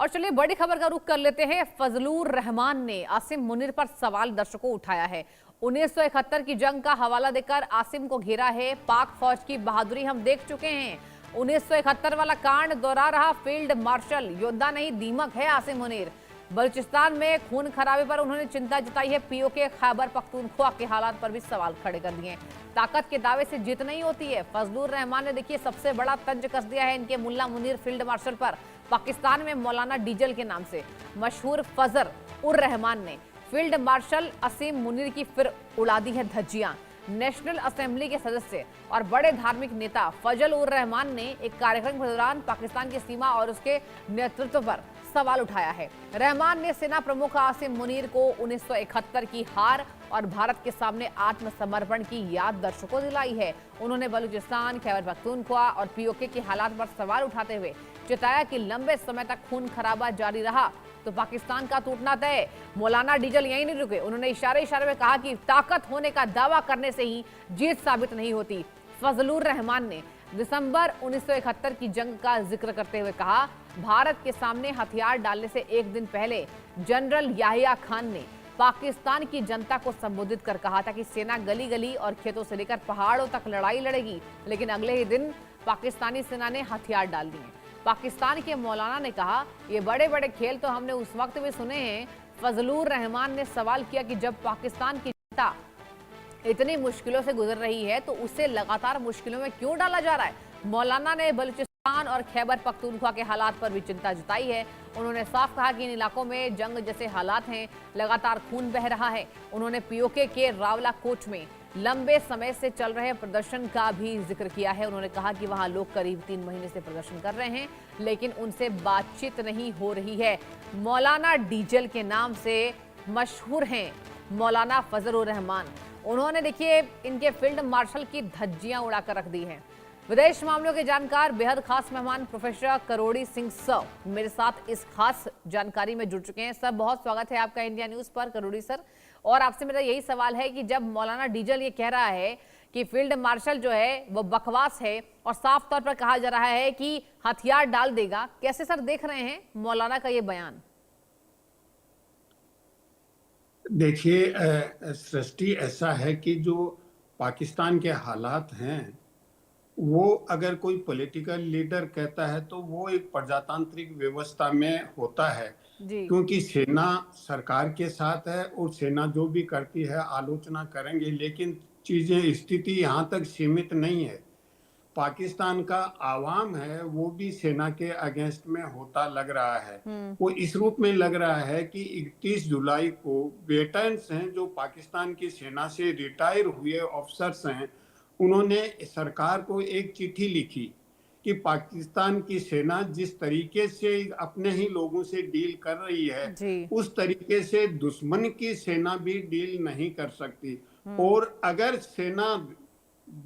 और चलिए बड़ी खबर का रुख कर लेते हैं। फजलुर रहमान ने आसिम मुनीर पर सवाल दर्शकों उठाया है। 1971 की जंग का हवाला देकर आसिम को घेरा है। पाक फौज की बहादुरी हम देख चुके हैं। 1971 वाला कांड दोहरा रहा फील्ड मार्शल, योद्धा नहीं दीमक है आसिम मुनीर। बलूचिस्तान में खून खराबे पर उन्होंने चिंता जताई है। पीओके खैबर पख्तूनख्वा के हालात पर भी सवाल खड़े कर दिए। ताकत के दावे से जीत नहीं होती है। फजलुर रहमान ने देखिए सबसे बड़ा तंज कस दिया है इनके मुल्ला मुनीर फील्ड मार्शल पर। पाकिस्तान में मौलाना डीजल के नाम से मशहूर फजर उर रहमान ने फील्ड मार्शल असीम मुनीर की फिर उड़ा दी है धज्जियां। नेशनल असेंबली के सदस्य और बड़े धार्मिक नेता फजल उर रहमान ने एक कार्यक्रम के दौरान पाकिस्तान की सीमा और उसके नेतृत्व पर सवाल उठाया है। रहमान ने सेना प्रमुख आसिम मुनीर को 1971 की हार और भारत के सामने आत्मसमर्पण की याद दर्शकों को दिलाई है। उन्होंने बलूचिस्तान, खैबर पख्तूनख्वा और पीओके के हालात पर सवाल उठाते हुए जताया कि लंबे समय तक खून खराबा जारी रहा तो पाकिस्तान का टूटना तय। मौलाना डीजल यहीं नहीं रुके। उन्होंने इशारे में कहा कि ताकत होने का दावा करने से ही जीत साबित नहीं होती। फजलुर रहमान ने दिसंबर 1971 की जंग का जिक्र करते हुए कहा, भारत के सामने हथियार डालने से एक दिन पहले जनरल याहिया खान ने पाकिस्तान की जनता को संबोधित कर कहा था कि सेना गली गली और खेतों से लेकर पहाड़ों तक लड़ाई लड़ेगी, लेकिन अगले ही दिन पाकिस्तानी सेना ने हथियार डाल दिए। पाकिस्तान के मौलाना ने कहा, ये बड़े बड़े खेल तो हमने उस वक्त भी सुने हैं। फजलुर रहमान ने सवाल किया कि जब पाकिस्तान की जनता इतनी मुश्किलों से गुजर रही है तो उसे लगातार मुश्किलों में क्यों डाला जा रहा है। मौलाना ने बलूचिस्तान और खैबर पख्तूनख्वा के हालात पर भी चिंता जताई है। उन्होंने साफ कहा कि इन इलाकों में जंग जैसे हालात हैं, लगातार खून बह रहा है। उन्होंने पीओके के रावला कोट में लंबे समय से चल रहे प्रदर्शन का भी जिक्र किया है। उन्होंने कहा कि वहां लोग करीब 3 महीने से प्रदर्शन कर रहे हैं, लेकिन उनसे बातचीत नहीं हो रही है। मौलाना डीजल के नाम से मशहूर हैं मौलाना फजलुर रहमान। उन्होंने देखिए इनके फील्ड मार्शल की धज्जियां उड़ाकर रख दी हैं। विदेश मामलों के जानकार बेहद खास मेहमान प्रोफेसर करोड़ी सिंह सर मेरे साथ इस खास जानकारी में जुड़ चुके हैं। सर बहुत स्वागत है आपका इंडिया न्यूज पर करोड़ी सर। और आपसे मेरा यही सवाल है कि जब मौलाना डीजल ये कह रहा है कि फील्ड मार्शल जो है वो बकवास है और साफ तौर पर कहा जा रहा है कि हथियार डाल देगा, कैसे सर देख रहे हैं मौलाना का ये बयान? देखिए, सृष्टि ऐसा है कि जो पाकिस्तान के हालात हैं वो अगर कोई पॉलिटिकल लीडर कहता है तो वो एक प्रजातांत्रिक व्यवस्था में होता है, जी। क्योंकि सेना सरकार के साथ है और सेना जो भी करती है आलोचना करेंगे, लेकिन चीजें स्थिति यहाँ तक सीमित नहीं है। पाकिस्तान का आवाम है वो भी सेना के अगेंस्ट में होता लग रहा है। वो इस रूप में लग रहा है कि 31 जुलाई को वेटरन्स हैं जो पाकिस्तान की सेना से रिटायर हुए ऑफिसर्स हैं, उन्होंने सरकार को एक चिट्ठी लिखी कि पाकिस्तान की सेना जिस तरीके से अपने ही लोगों से डील कर रही है जी। उस तरीके से दुश्मन की सेना भी डील नहीं कर सकती। और अगर सेना,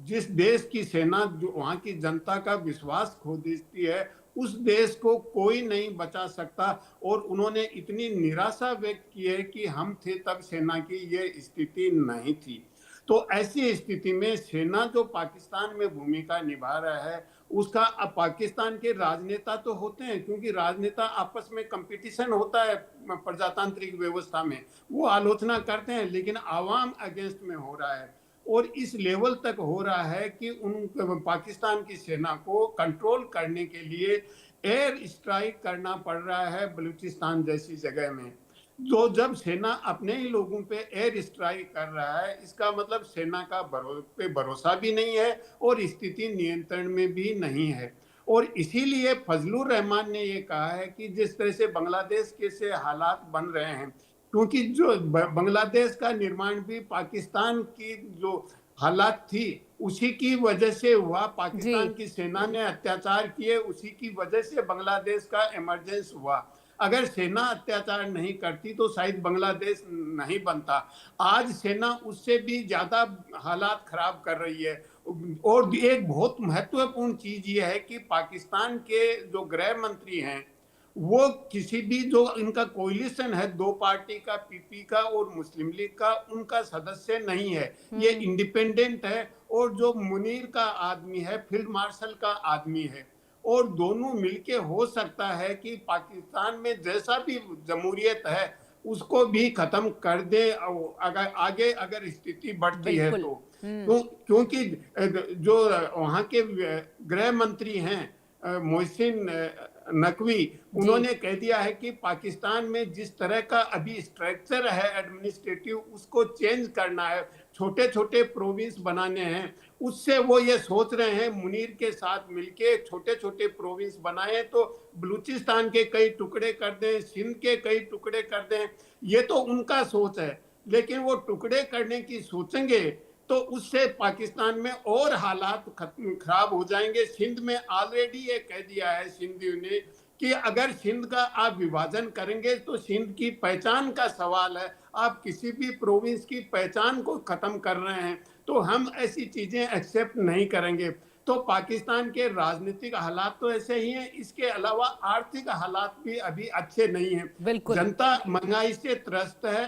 जिस देश की सेना जो वहां की जनता का विश्वास खो देती है, उस देश को कोई नहीं बचा सकता। और उन्होंने इतनी निराशा व्यक्त की है कि हम थे तब सेना की ये स्थिति नहीं थी। तो ऐसी स्थिति में सेना जो पाकिस्तान में भूमिका निभा रहा है उसका, अब पाकिस्तान के राजनेता तो होते हैं, क्योंकि राजनेता आपस में कंपटीशन होता है प्रजातांत्रिक व्यवस्था में, वो आलोचना करते हैं, लेकिन आवाम अगेंस्ट में हो रहा है। और इस लेवल तक हो रहा है कि उन पाकिस्तान की सेना को कंट्रोल करने के लिए एयर स्ट्राइक करना पड़ रहा है बलूचिस्तान जैसी जगह में। तो जब सेना अपने ही लोगों पे एयर स्ट्राइक कर रहा है, इसका मतलब सेना का पे भरोसा भी नहीं है और स्थिति नियंत्रण में भी नहीं है। और इसीलिए फजलुर रहमान ने ये कहा है कि जिस तरह से बांग्लादेश के से हालात बन रहे हैं, क्योंकि जो बांग्लादेश का निर्माण भी पाकिस्तान की जो हालात थी उसी की वजह से हुआ, जी। पाकिस्तान की सेना ने अत्याचार किए, उसी की वजह से बांग्लादेश का इमरजेंस हुआ। अगर सेना अत्याचार नहीं करती तो शायद बांग्लादेश नहीं बनता। आज सेना उससे भी ज्यादा हालात खराब कर रही है। और एक बहुत महत्वपूर्ण चीज ये है कि पाकिस्तान के जो गृह मंत्री हैं वो किसी भी, जो इनका कोलिशन है दो पार्टी का, पीपी का और मुस्लिम लीग का, उनका सदस्य नहीं है, ये इंडिपेंडेंट है। और जो मुनीर का आदमी है फील्ड मार्शल का आदमी है। और दोनों मिलके हो सकता है कि पाकिस्तान में जैसा भी जमहूरियत है उसको भी खत्म कर दे, अगर आगे अगर स्थिति बढ़ती है बिल्कुल। तो। क्योंकि जो वहाँ के गृह मंत्री हैं मोहसिन नकवी, जी। उन्होंने कह दिया है कि पाकिस्तान में जिस तरह का अभी स्ट्रक्चर है एडमिनिस्ट्रेटिव, उसको चेंज करना है, छोटे छोटे प्रोविंस बनाने हैं। उससे वो ये सोच रहे हैं मुनीर के साथ मिलके छोटे छोटे प्रोविंस बनाए तो बलूचिस्तान के कई टुकड़े कर दें, सिंध के कई टुकड़े कर दें। ये तो उनका सोच है, लेकिन वो टुकड़े करने की सोचेंगे तो उससे पाकिस्तान में और हालात खराब हो जाएंगे। सिंध में ऑलरेडी ये कह दिया है सिंधियों ने कि अगर सिंध का आप विभाजन करेंगे तो सिंध की पहचान का सवाल है, आप किसी भी प्रोविंस की पहचान को खत्म कर रहे हैं, तो हम ऐसी चीजें एक्सेप्ट नहीं करेंगे। तो पाकिस्तान के राजनीतिक हालात तो ऐसे ही हैं, इसके अलावा आर्थिक हालात भी अभी अच्छे नहीं हैं। बिल्कुल। जनता महंगाई से त्रस्त है,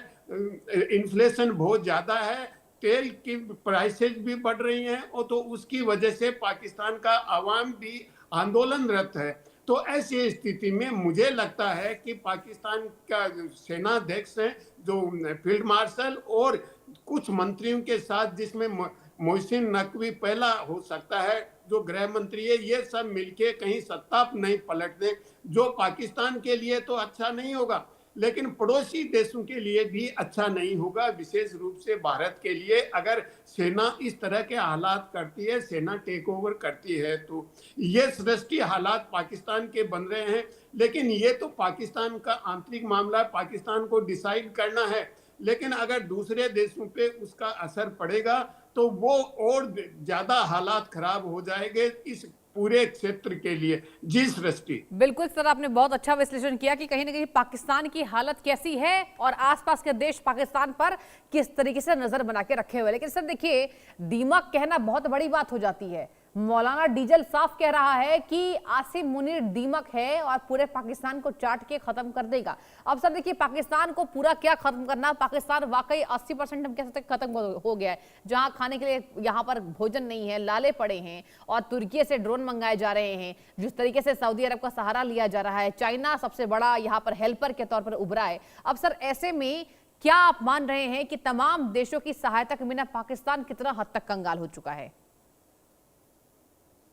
इन्फ्लेशन बहुत ज्यादा है, तेल की प्राइसेस भी बढ़ रही हैं, और तो उसकी वजह से पाकिस्तान का आवाम भी आंदोलनरत है। तो ऐसी स्थिति में मुझे लगता है कि पाकिस्तान का सेनाध्यक्ष है जो फील्ड मार्शल और कुछ मंत्रियों के साथ, जिसमें मोहसिन नकवी पहला हो सकता है जो गृह मंत्री है, ये सब मिलके कहीं सत्ता नहीं पलट दें, जो पाकिस्तान के लिए तो अच्छा नहीं होगा लेकिन पड़ोसी देशों के लिए भी अच्छा नहीं होगा, विशेष रूप से भारत के लिए। अगर सेना इस तरह के हालात करती है, सेना टेक ओवर करती है, तो ये सृष्टि हालात पाकिस्तान के बन रहे हैं। लेकिन ये तो पाकिस्तान का आंतरिक मामला, पाकिस्तान को डिसाइड करना है। लेकिन अगर दूसरे देशों पे उसका असर पड़ेगा तो वो और ज्यादा हालात खराब हो जाएंगे इस पूरे क्षेत्र के लिए। जी सृष्टि। बिल्कुल सर, आपने बहुत अच्छा विश्लेषण किया कि कहीं ना कहीं पाकिस्तान की हालत कैसी है और आसपास के देश पाकिस्तान पर किस तरीके से नजर बना के रखे हुए। लेकिन सर देखिए, दिमाग कहना बहुत बड़ी बात हो जाती है। मौलाना डीजल साफ कह रहा है कि आसिम मुनीर दीमक है और पूरे पाकिस्तान को चाट के खत्म कर देगा। अब सर देखिए, पाकिस्तान को पूरा क्या खत्म करना, पाकिस्तान वाकई 80% हम कह सकते हैं खत्म हो गया है। जहां खाने के लिए यहाँ पर भोजन नहीं है, लाले पड़े हैं, और तुर्की से ड्रोन मंगाए जा रहे हैं, जिस तरीके से सऊदी अरब का सहारा लिया जा रहा है, चाइना सबसे बड़ा यहाँ पर हेल्पर के तौर पर उभरा है। अब सर ऐसे में क्या आप मान रहे हैं कि तमाम देशों की सहायता के बिना पाकिस्तान कितना हद तक कंगाल हो चुका है?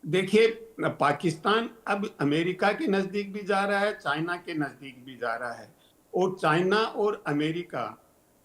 देखिए, पाकिस्तान अब अमेरिका के नजदीक भी जा रहा है, चाइना के नजदीक भी जा रहा है, और चाइना और अमेरिका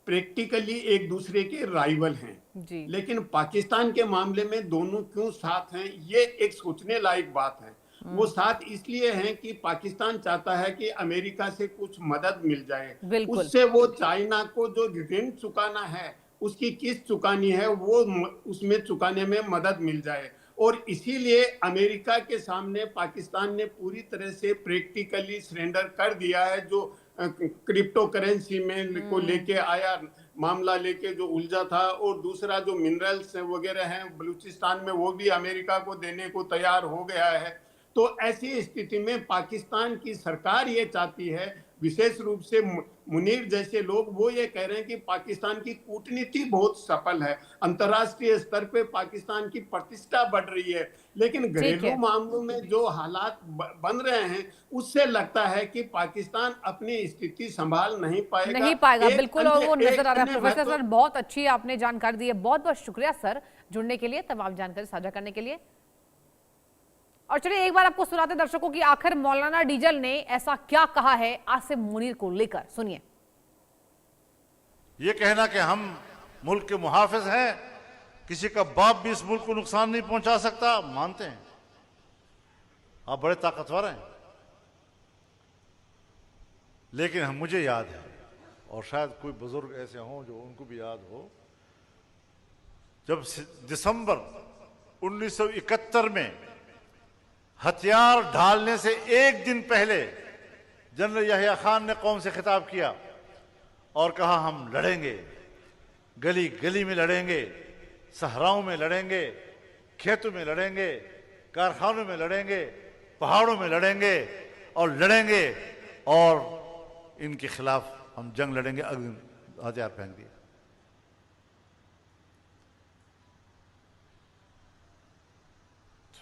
प्रैक्टिकली एक दूसरे के राइवल हैं। जी। लेकिन पाकिस्तान के मामले में दोनों क्यों साथ हैं, ये एक सोचने लायक बात है। वो साथ इसलिए हैं कि पाकिस्तान चाहता है कि अमेरिका से कुछ मदद मिल जाए, बिल्कुल। उससे वो चाइना को जो ऋण चुकाना है, उसकी किस्त चुकानी है, वो उसमें चुकाने में मदद मिल जाए। और इसीलिए अमेरिका के सामने पाकिस्तान ने पूरी तरह से प्रैक्टिकली सरेंडर कर दिया है। जो क्रिप्टो करेंसी में को लेके आया मामला लेके जो उलझा था, और दूसरा जो मिनरल्स वगैरह हैं बलूचिस्तान में, वो भी अमेरिका को देने को तैयार हो गया है। तो ऐसी स्थिति में पाकिस्तान की सरकार ये चाहती है, विशेष रूप से मुनीर जैसे लोग वो ये कह रहे हैं कि पाकिस्तान की कूटनीति बहुत सफल है, अंतर्राष्ट्रीय स्तर पे पाकिस्तान की प्रतिष्ठा बढ़ रही है। लेकिन घरेलू मामलों में जो हालात बन रहे हैं, उससे लगता है कि पाकिस्तान अपनी स्थिति संभाल नहीं पाएगा। बिल्कुल, और वो नजर आ रहा है। प्रोफेसर सर, बहुत अच्छी आपने जानकारी दी है। बहुत बहुत शुक्रिया सर जुड़ने के लिए, तमाम जानकारी साझा करने के लिए। और चलिए एक बार आपको सुनाते दर्शकों की आखिर मौलाना डीजल ने ऐसा क्या कहा है आसिम मुनीर को लेकर, सुनिए। ये कहना कि हम मुल्क के मुहाफिज हैं, किसी का बाप भी इस मुल्क को नुकसान नहीं पहुंचा सकता, मानते हैं आप बड़े ताकतवर हैं। लेकिन मुझे याद है, और शायद कोई बुजुर्ग ऐसे हों जो उनको भी याद हो, जब दिसंबर 1971 में हथियार ढालने से एक दिन पहले जनरल याहिया खान ने कौम से खिताब किया और कहा हम लड़ेंगे, गली गली में लड़ेंगे, सहराओं में लड़ेंगे, खेतों में लड़ेंगे, कारखानों में लड़ेंगे, पहाड़ों में लड़ेंगे और लड़ेंगे, और इनके खिलाफ हम जंग लड़ेंगे। अगले हथियार फेंक दिए।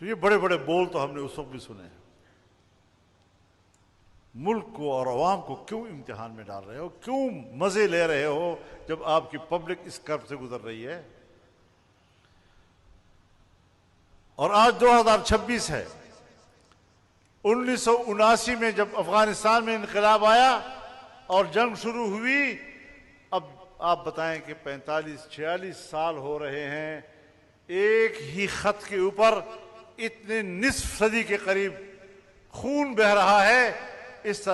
तो ये बड़े बड़े बोल तो हमने उस वक्त भी सुने हैं। मुल्क को और अवाम को क्यों इम्तिहान में डाल रहे हो, क्यों मजे ले रहे हो जब आपकी पब्लिक इस कर्ब से गुजर रही है। और आज 2026 है। 1979 में जब अफगानिस्तान में इनकलाब आया और जंग शुरू हुई, अब आप बताएं कि 45-46 साल हो रहे हैं, एक ही खत के ऊपर इतने निस्फ सदी के करीब खून बह रहा है। इस तरह